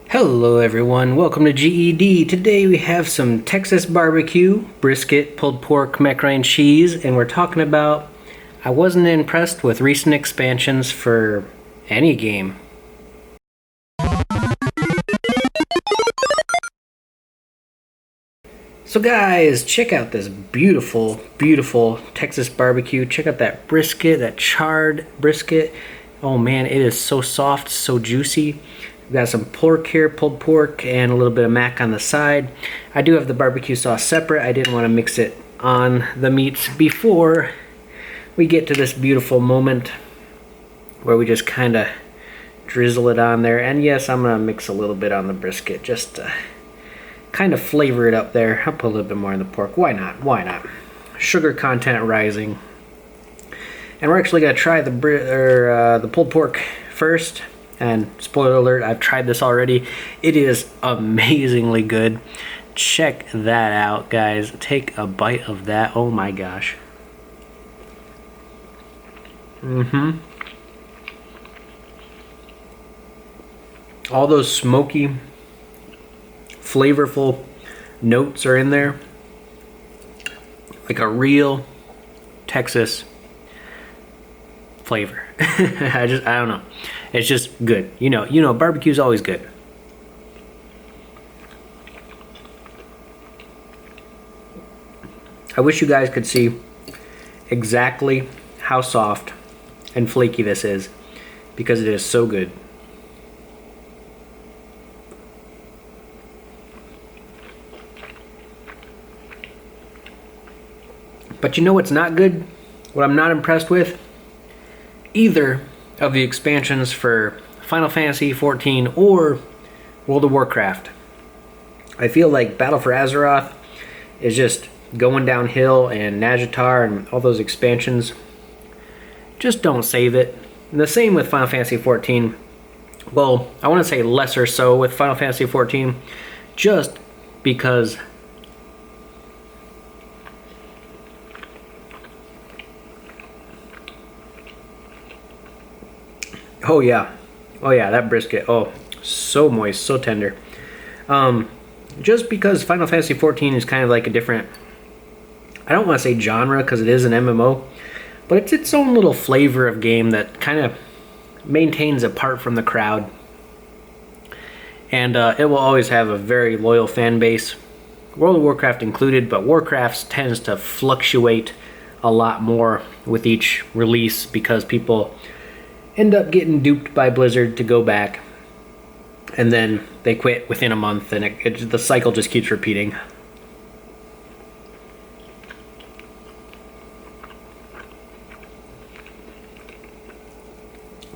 Hello everyone, welcome to GED. Today we have some Texas barbecue, brisket, pulled pork, macaroni and cheese, and we're talking about I wasn't impressed with recent expansions for any game. So guys, check out this beautiful, beautiful Texas barbecue. Check out that brisket, that charred brisket. Oh man, it is so soft, so juicy. We've got some pork here, pulled pork, and a little bit of mac on the side. I do have the barbecue sauce separate. I didn't want to mix it on the meats before we get to this beautiful moment where we just kind of drizzle it on there. And yes, I'm going to mix a little bit on the brisket just to kind of flavor it up there. I'll put a little bit more on the pork. Why not? Why not? Sugar content rising. And we're actually going to try the pulled pork first. And spoiler alert, I've tried this already. It is amazingly good. Check that out, guys. Take a bite of that. Oh my gosh. All those smoky, flavorful notes are in there. Like a real Texas flavor. I don't know. It's just good. You know, barbecue's always good. I wish you guys could see exactly how soft and flaky this is, because it is so good. But you know what's not good? What I'm not impressed with? Either of the expansions for Final Fantasy XIV or World of Warcraft. I feel like Battle for Azeroth is just going downhill, and Najatar and all those expansions just don't save it. And the same with Final Fantasy XIV. Well, I want to say lesser so with Final Fantasy XIV, just because oh yeah, that brisket, oh, so moist, so tender. Just because Final Fantasy XIV is kind of like a different, I don't want to say genre because it is an MMO, but it's its own little flavor of game that kind of maintains apart from the crowd. And it will always have a very loyal fan base, World of Warcraft included, but Warcraft tends to fluctuate a lot more with each release because people end up getting duped by Blizzard to go back, and then they quit within a month, and the cycle just keeps repeating.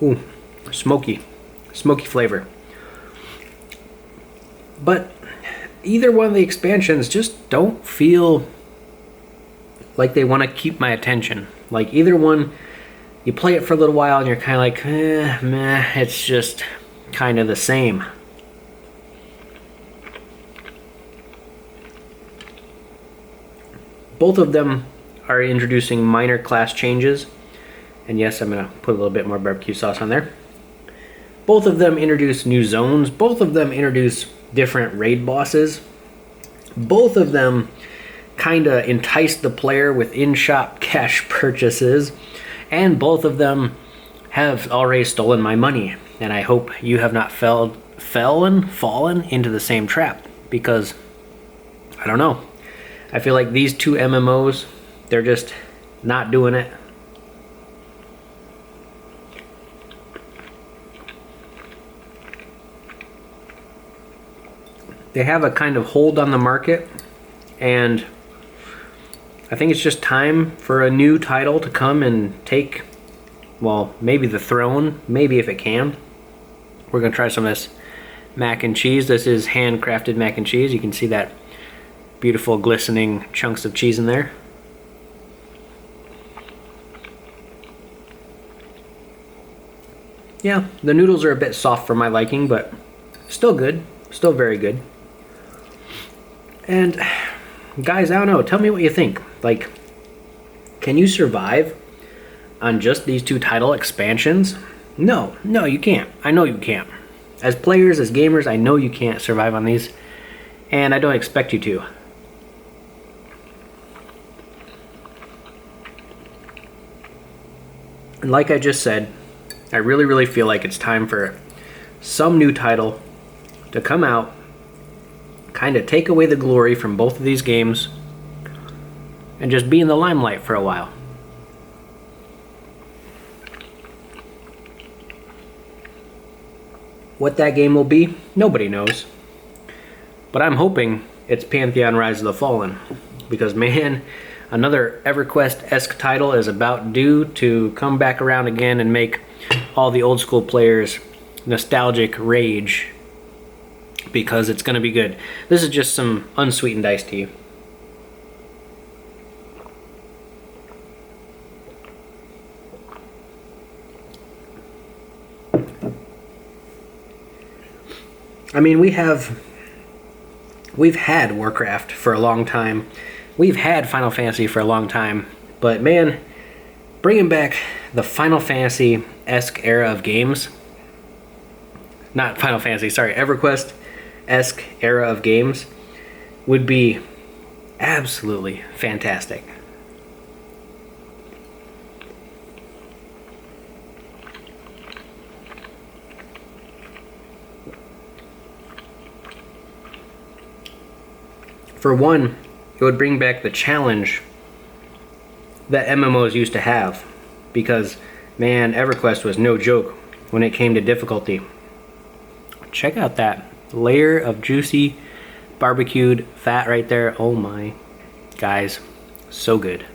Ooh, smoky flavor. But either one of the expansions just don't feel like they want to keep my attention. Like either one, you play it for a little while and you're kind of like, meh, it's just kind of the same. Both of them are introducing minor class changes. And yes, I'm going to put a little bit more barbecue sauce on there. Both of them introduce new zones. Both of them introduce different raid bosses. Both of them kind of entice the player with in-shop cash purchases. And both of them have already stolen my money. And I hope you have not fallen into the same trap. Because, I don't know. I feel like these two MMOs, they're just not doing it. They have a kind of hold on the market. And I think it's just time for a new title to come and take, well, maybe the throne, maybe if it can. We're going to try some of this mac and cheese. This is handcrafted mac and cheese. You can see that beautiful glistening chunks of cheese in there. Yeah, the noodles are a bit soft for my liking, but still good. Still very good. And guys, I don't know, tell me what you think. Like, can you survive on just these two title expansions? No, you can't. I know you can't. As players, as gamers, I know you can't survive on these, and I don't expect you to. And like I just said, I really, really feel like it's time for some new title to come out, kind of take away the glory from both of these games, and just be in the limelight for a while. What that game will be, nobody knows. But I'm hoping it's Pantheon Rise of the Fallen, because man, another EverQuest-esque title is about due to come back around again and make all the old school players nostalgic rage, because it's going to be good. This is just some unsweetened iced tea. I mean, we've had Warcraft for a long time. We've had Final Fantasy for a long time. But man, bringing back the Final Fantasy-esque era of games, not Final Fantasy, sorry, EverQuest-esque era of games would be absolutely fantastic. For one, it would bring back the challenge that MMOs used to have, because man, EverQuest was no joke when it came to difficulty. Check out that layer of juicy barbecued fat right there. Oh my, guys, so good.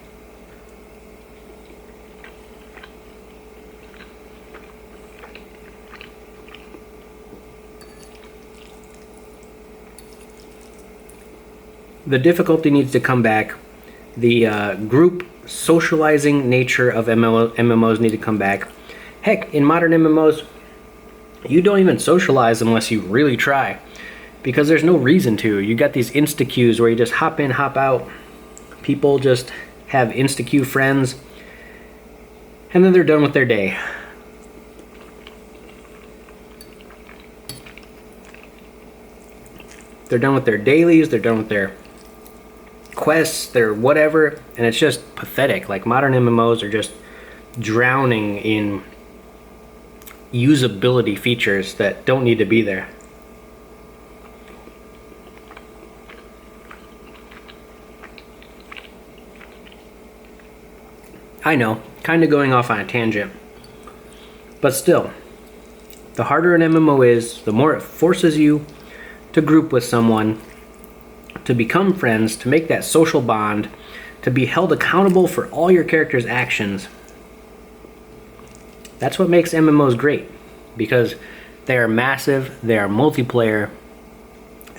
The difficulty needs to come back. The group socializing nature of MMOs need to come back. Heck, in modern MMOs, you don't even socialize unless you really try, because there's no reason to. You got these insta-queues where you just hop in, hop out. People just have insta-queue friends, and then they're done with their day. They're done with their dailies, they're done with their quests, their whatever, and it's just pathetic. Like, modern MMOs are just drowning in usability features that don't need to be there. I know, kind of going off on a tangent, but still, the harder an MMO is, the more it forces you to group with someone, to become friends, to make that social bond, to be held accountable for all your character's actions. That's what makes MMOs great, because they are massive, they are multiplayer,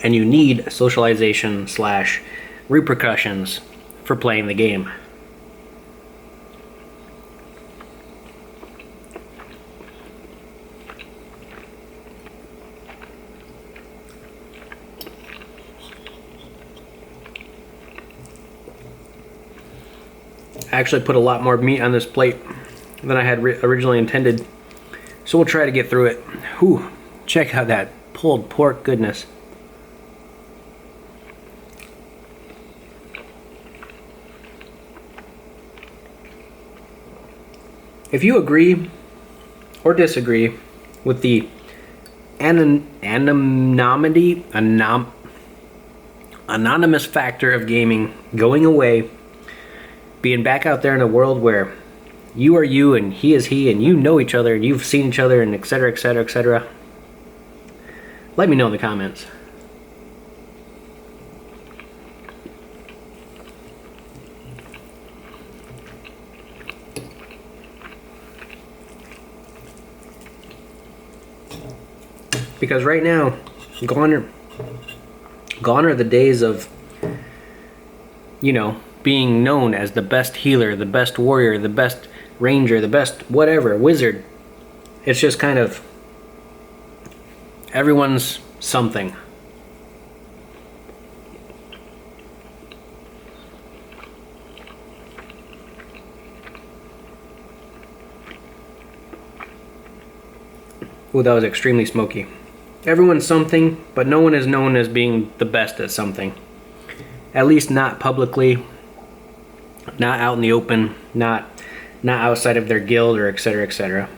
and you need socialization / repercussions for playing the game. I actually put a lot more meat on this plate than I had originally intended, so we'll try to get through it. Whew, check out that pulled pork goodness. If you agree or disagree with the anonymous factor of gaming going away, being back out there in a world where you are you and he is he, and you know each other and you've seen each other, and etc, etc, etc, let me know in the comments. Because right now, gone are the days of, you know, being known as the best healer, the best warrior, the best ranger, the best whatever, wizard. It's just kind of, everyone's something. Ooh, that was extremely smoky. Everyone's something, but no one is known as being the best at something. At least not publicly, not out in the open, not outside of their guild, or etc., etc.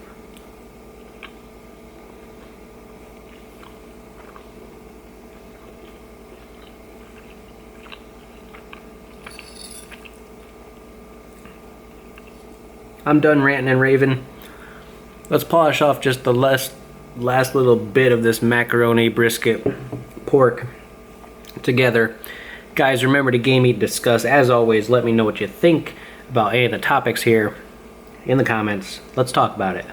I'm done ranting and raving. Let's polish off just the last little bit of this macaroni, brisket, pork together. Guys, remember to game, eat, discuss. As always, let me know what you think about any of the topics here in the comments. Let's talk about it.